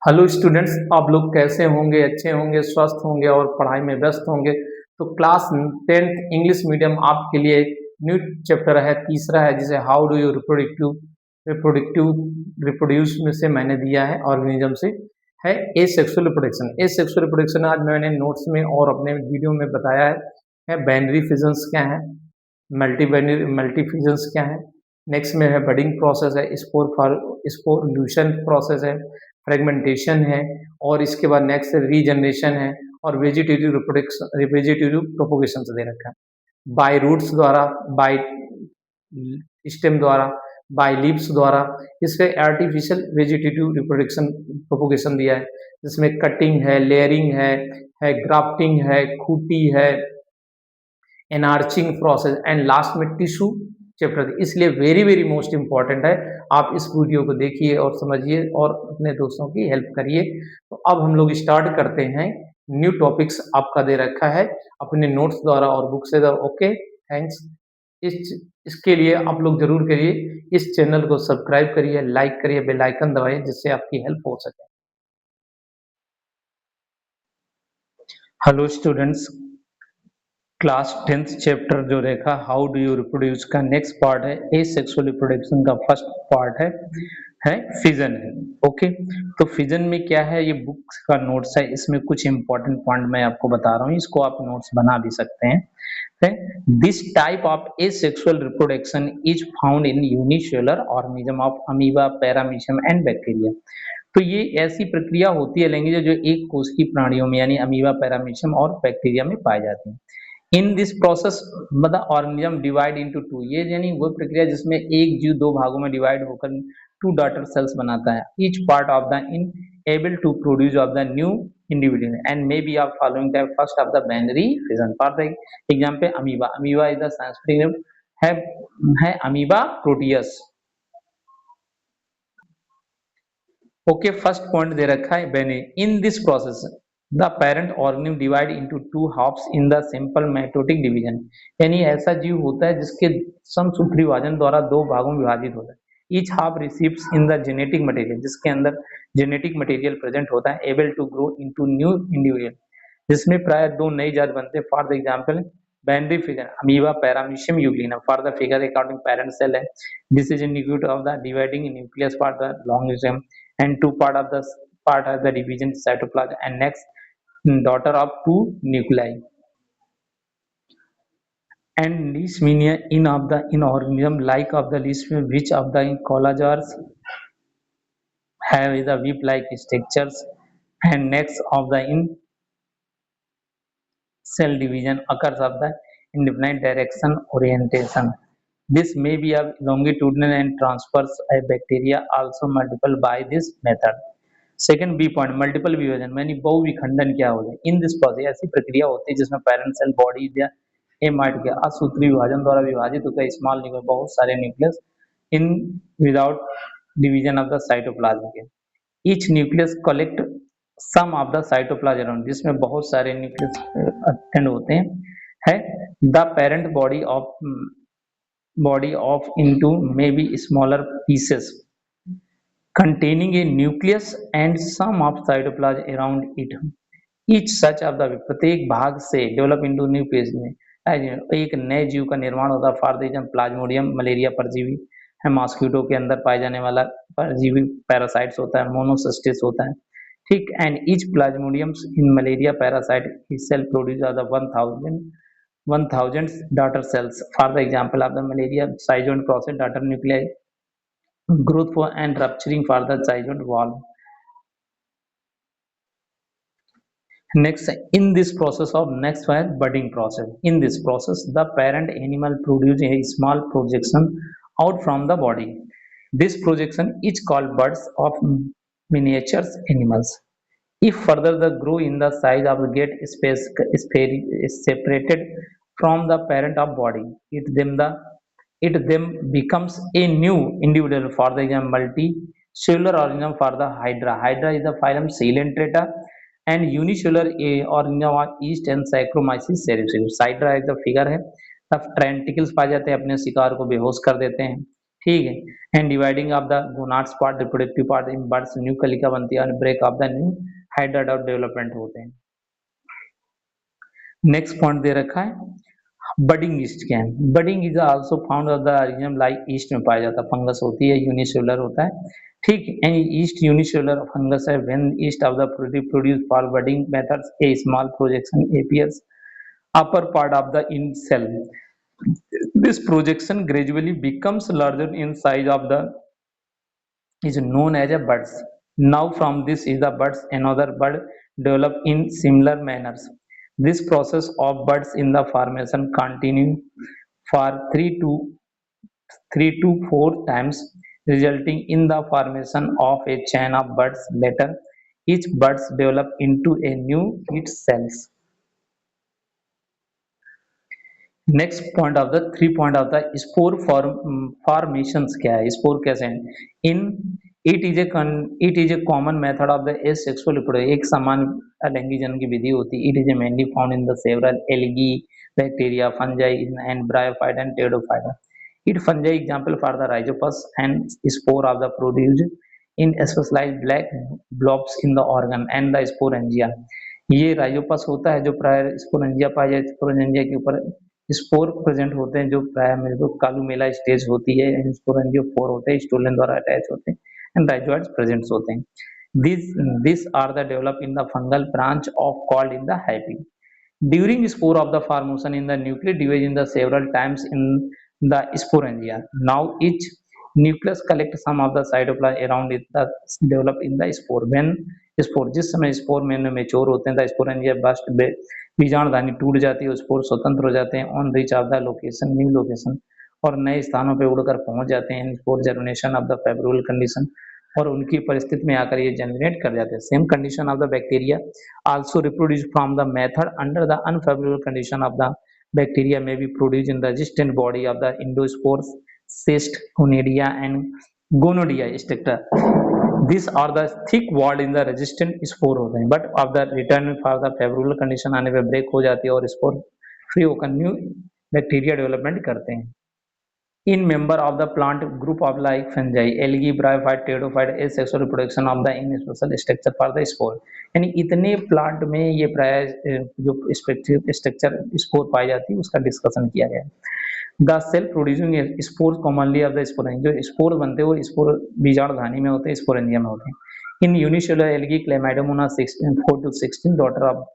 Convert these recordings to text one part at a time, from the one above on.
Hello students, आप लोग कैसे होंगे? अच्छे होंगे, स्वस्थ होंगे और पढ़ाई में व्यस्त होंगे। तो क्लास 10th इंग्लिश मीडियम आपके लिए न्यू चैप्टर है, तीसरा है, जिसे how do you reproductive reproduce में से मैंने दिया है ऑर्गेनिज्म से, है एसेक्सुअल रिप्रोडक्शन। एसेक्सुअल रिप्रोडक्शन आज मैंने नोट्स में और अपने वीडियो में बताया है बाइनरी फिजन्स क्या है, मल्टी फिजन्स क्या है। नेक्स्ट में है बडिंग प्रोसेस है, स्पोरुलेशन प्रोसेस है, फ्रेगमेंटेशन है, और इसके बाद नेक्स्ट रीजनरेशन है, और वेजिटेटिव प्रोपोगेशन दे रखा है। बाय रूट्स द्वारा, बाय स्टेम द्वारा, बाय लीव्स द्वारा, इसके आर्टिफिशियल वेजिटेटिव रिप्रोडक्शन प्रोपोगेशन दिया है, जिसमें कटिंग है, लेयरिंग है ग्राफ्टिंग है, खूटी है, एनआर्चिंग प्रोसेस, एंड लास्ट में टिश्यू चैप्टर। इसलिए वेरी वेरी मोस्ट इंपॉर्टेंट है, आप इस वीडियो को देखिए और समझिए और अपने दोस्तों की हेल्प करिए। तो अब हम लोग स्टार्ट करते हैं। न्यू टॉपिक्स आपका दे रखा है अपने नोट्स द्वारा और बुक से। Okay, thanks. इसके लिए आप लोग जरूर करिए, इस चैनल को सब्सक्राइब करिए, लाइक करिए, बेल आइकन दबाइए, जिससे आपकी हेल्प हो सके। Hello students, class 10th chapter जो रेखा हाउ डू यू रिप्रोड्यूस का नेक्स्ट पार्ट है, एसेक्सुअल रिप्रोडक्शन का फर्स्ट पार्ट है फिजन है। ओके, तो फिजन में क्या है, ये बुक्स का नोट्स है, इसमें कुछ इंपॉर्टेंट पॉइंट मैं आपको बता रहा हूँ, इसको आप नोट्स बना भी सकते हैं। This type of asexual reproduction is found in unicellular organism of amoeba, paramecium and bacteria. तो ये ऐसी प्रक्रिया होती है लेंगे जो एक कोश की प्राणियों में यानी अमीबा, पैरामीशियम और बैक्टीरिया में पाई जाती है। इन दिस प्रोसेस मतलब ऑर्गेनिज्म डिवाइड इनटू टू, ये यानी वो प्रक्रिया जिसमें एक जीव दो भागों में डिवाइड होकर टू डॉटर सेल्स बनाता है। Each part of the enable to produce of the new individual and maybe of following type first of the binary fission. For the example, amoeba is the scientific name है amoeba proteus. Okay, first point दे रखा है बेने। In this process the parent organism divide into two halves in the simple mitotic division, यानी ऐसा जीव होता है जिसके समसूत्री विभाजन द्वारा दो भागों में विभाजित होता है। Each half receives in the genetic material, जिसके अंदर जेनेटिक मटेरियल प्रेजेंट होता है, able to grow into new individual, जिसमें प्राय दो नई जात बनते हैं। For the example binary figure amoeba, paramecium, euglena. For the figure according parent cell है, this is nucleus of the dividing nucleus for the long stem, and two part are the division cytoplasm, and next daughter of two nuclei. And leishmania in of the in organism like of the leishmania, which of the collagens have the whip like structures, and next of the in cell division occurs of the indefinite direction orientation. This may be of longitudinal and transfers a bacteria also multiple by this method. Second B point, multiple विभाजन यानी बहुविखंडन क्या होता है। इन this process ऐसी प्रक्रिया होती है जिसमें पेरेंट सेल बॉडी या एमाइट के असूत्री विभाजन द्वारा विभाजित होकर स्मॉल न्यूक्लियस, बहुत सारे nucleus in without division of the cytoplasm के। Each nucleus collect some of the cytoplasm around, जिसमें बहुत सारे न्यूक्लियस अटेंड होते हैं। The parent body of into maybe smaller pieces containing a nucleus and some of cytoplasm around it. Each such of the प्रत्येक भाग से develop into new page में एक नए जीव का निर्माण होता है। फॉर एग्जाम्पल प्लाज्मोडियम मलेरिया परजीवी है, मॉस्किटो के अंदर पाए जाने वाला परजीवी पैरासाइट्स होता है, मोनोसिस्टिस होता है, ठीक। And each plasmodiums in malaria parasite cell produce of the 1000 daughter cells. For the example of the malaria cytosol process, daughter nuclei growth for and rupturing for the cytosol wall. Next, in this process of next one budding process. In this process, the parent animal produces a small projection out from the body. This projection is called buds of miniature animals. If further the grow in the size of the get space is separated from the parent of body, it then becomes a new individual. For the example, multicellular organism for the hydra. Hydra is the phylum Coelenterata, and unicellular organism are yeast and Saccharomyces cerevisiae. hydra एक the figure है, तब tentacles पाए जाते हैं, अपने शिकार को बेहोश कर देते हैं, ठीक है। And dividing of the gonads part reproductive part in birds new कलिका बनती है और break off the new hydra of development होते हैं। नेक्स्ट पॉइंट दे रखा है बडिंग ईस्ट क्या है। Budding is also found of the organism like east में पाया जाता है, फंगस होती है, यूनिसेलुलर होता है, ठीक। एंड ईस्ट यूनिसेलुलर फंगस है when east of the produce for budding methods A small projection appears upper part of the in cell. This projection gradually becomes larger in size of the is known as a buds. Now from this is the buds another bud develop in similar manners. This process of buds in the formation continue for 3 to 4 times, resulting in the formation of a chain of buds. Later, each buds develop into a new heat cells. Next point of the three point of the spore formations क्या है, spore कैसे हैं। In it is a common method of the asexual reproduction, एक समान अलैंगिक जन्म की विधि होती है। It is a mainly found in the several algae bacteria fungi and bryophyta and pteridophyta. It fungi example for the rhizopus and spore of the produced in specialised black blobs in the organ and the sporangia. ये Rhizopus होता है जो प्राय sporangia पाया जाए, sporangia के ऊपर spore present होते हैं जो प्राय में जो कालुमेला स्टेज होती है, स्पोरेंजियोफोर होते हैं, स्टोलन द्वारा अटैच होते हैं एंड राइजोइड्स प्रेजेंट होते हैं। This are the develop in the fungal branch of called in the hyphae. During spore of the formation in the nucleus division the several times in the sporangia. Now each nucleus collect some of the cytoplasm around it that develop in the spore. When spore जिस समय spore में mature होते हैं, the sporangia burst, बीजाणुधानी टूट जाती है, spore स्वतंत्र हो जाते हैं on reach of the location new location और नए स्थानों पर उड़कर पहुंच जाते हैं। Spore germination of the favourable condition और उनकी परिस्थिति में आकर ये जनरेट कर जाते हैं। Same condition of the bacteria also reproduced from the method under the unfavorable condition of the bacteria may be produced in the resistant body of the endospores, cyst, conidia and gonodia structure. These are the thick walled in the resistant spore होते हैं, but of the return for the favorable condition आने पे break हो जाती है और spore free होकर new bacteria development करते हैं। In member of the plant group of like fungi, algae, bryophyte, pteridophyte, asexual reproduction of the in special structure for the spore। यानी इतने प्लांट में ये प्राय जो स्ट्रक्चर स्पोर पाई जाती है उसका डिस्कशन किया गया है। The self producing spore commonly of the sporangia, जो स्पोर बनते हैं वो स्पोर बीजाणुधानी में होते हैं, स्पोरेंजिया में होते हैं। In unicellular algae Chlamydomonas 4 to 16 daughter of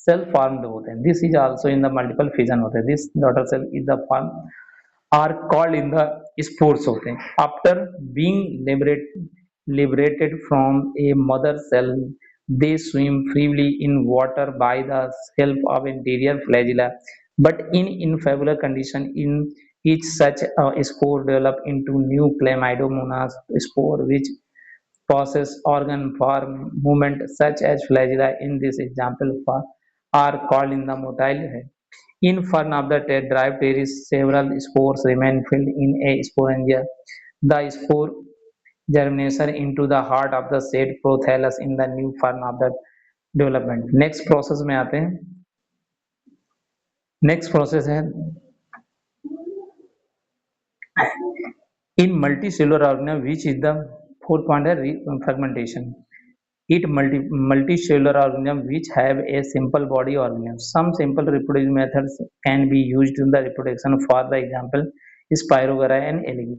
cell formed होते हैं। This is also in the multiple fission होते हैं। This daughter cell is the form are called in the spores होते हैं। After being liberated from a mother cell, they swim freely in water by the help of anterior flagella. But in infebular condition, in each such spore develop into new chlamydomonas spore which possess organ for movement such as flagella. In this example, are called in the motile head. In fern of the derived berries, several spores remain filled in a sporangia. The spore germination into the heart of the seed prothallus in the new fern of the development. Next process में आते हैं। Next process है in multicellular organism, which is the fourth point है fragmentation. It multicellular organism which have a simple body organism. Some simple reproduction methods can be used in the reproduction. For the example, Spirogera and algae.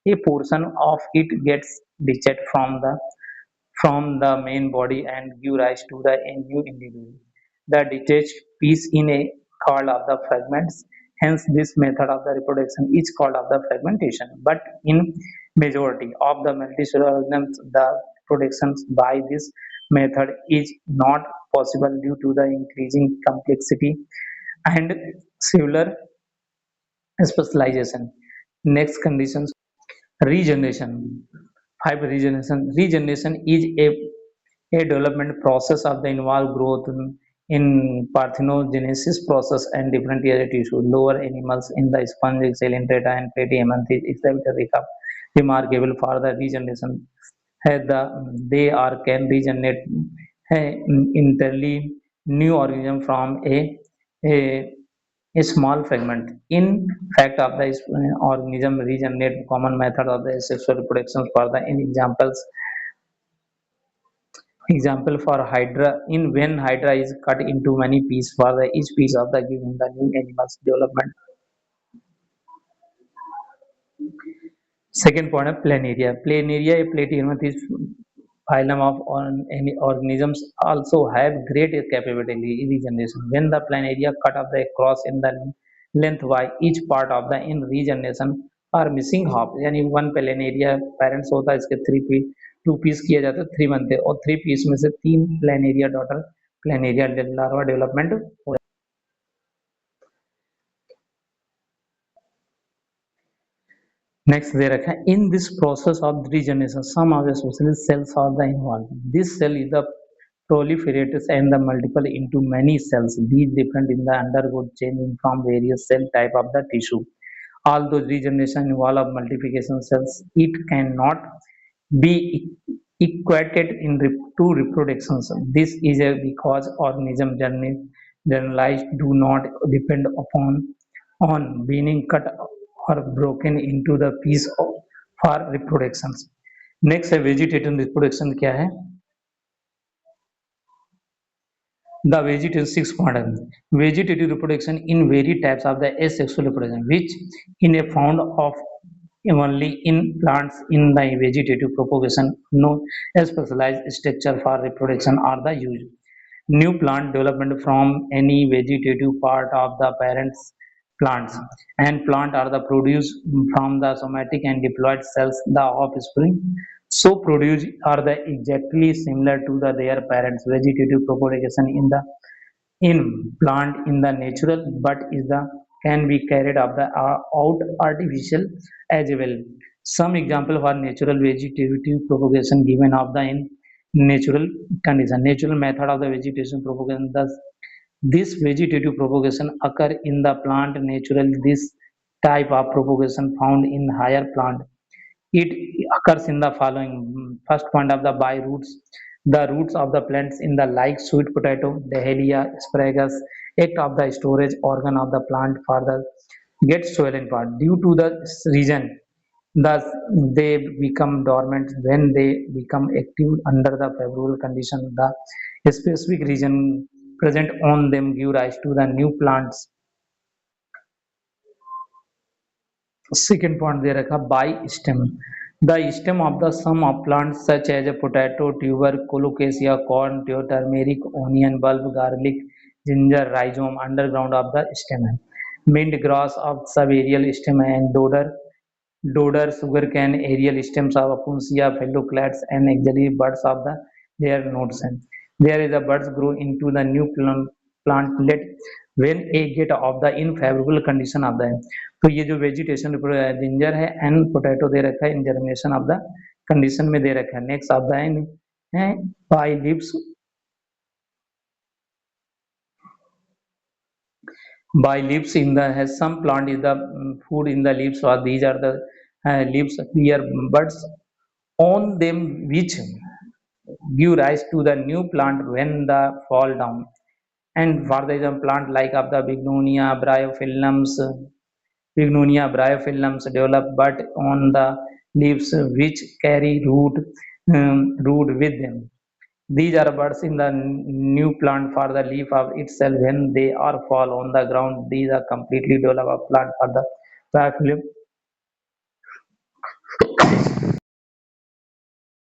A portion of it gets detached from the main body and give rise to the new individual. The detached piece in a called of the fragments. Hence, this method of the reproduction is called of the fragmentation. But in majority of the multicellular organisms, the productions by this method is not possible due to the increasing complexity and cellular specialization. Next conditions, regeneration. Five, regeneration is a development process of the involved growth in parthenogenesis process and different tissue. Lower animals in the sponge, cylindrata and fatty amanthis is remarkable for the regeneration. They are can regenerate entirely new organism from a a small fragment. In fact, of the organism regenerate common method of the sexual reproduction for the in example for hydra in when hydra is cut into many pieces for the each piece of the given the new animal's development. Second point of planaria. Planaria, a platyhelminth is phylum of any organisms also have great capability in regeneration. When the planaria cut off the cross in the lengthwise, each part of the in regeneration are missing half. यानी one planaria parents होता है इसके three piece to piece किया जाता है three बनते हैं और थ्री पीस में से तीन planaria daughter planaria larva development हो Next, they reckon in this process of regeneration, some of the social cells are the involved. This cell is the proliferates and the multiple into many cells. These different in the undergo changing from various cell type of the tissue. Although regeneration involve multiplication cells, it cannot be equated in to reproduction. This is a because organism generalized do not depend upon on being cut or broken into the piece for reproduction. Next है vegetative reproduction क्या है? The vegetative six model vegetative reproduction in various types of the asexual reproduction, which in a found of only in plants in the vegetative propagation, no specialized structure for reproduction are the used. New plant development from any vegetative part of the parents plants and plant are the produced from the somatic and diploid cells the offspring so produced are the exactly similar to the their parents vegetative propagation in plant in the natural but is the can be carried of the out artificial as well. Some example for natural vegetative propagation given of the in natural condition. Natural method of the vegetation propagation. Thus, this vegetative propagation occur in the plant naturally. This type of propagation found in higher plant it occurs in the following first point of the by roots. The roots of the plants in the like sweet potato, dahlia, asparagus act of the storage organ of the plant further get swollen part due to the reason. Thus, they become dormant when they become active under the favorable condition. The specific region present on them give rise to the new plants. Second point there is by stem. The stem of the some of plants such as a potato, tuber, colocasia, corn, turmeric, onion, bulb, garlic, ginger, rhizome, underground of the stem. Mint grass of subaerial stem and dodder, sugarcane, aerial stems of Apuncia, phylloclades, and actually buds of the their nodes. There is a buds grow into the new plantlet when a get of the unfavorable condition of the तो ये जो vegetation ginger है and potato दे रखा है in germination of the condition में दे रखा है नेक्स्ट ऑफ द है by leaves by leaves in the has some plant is the food in the leaves or these are the leaves appear buds on them which give rise to the new plant when the fall down and for the example plant like of the bignonia bryophyllums develop but on the leaves which carry root with them. These are buds in the new plant for the leaf of itself when they are fall on the ground. These are completely developed plant for the bryophyllum.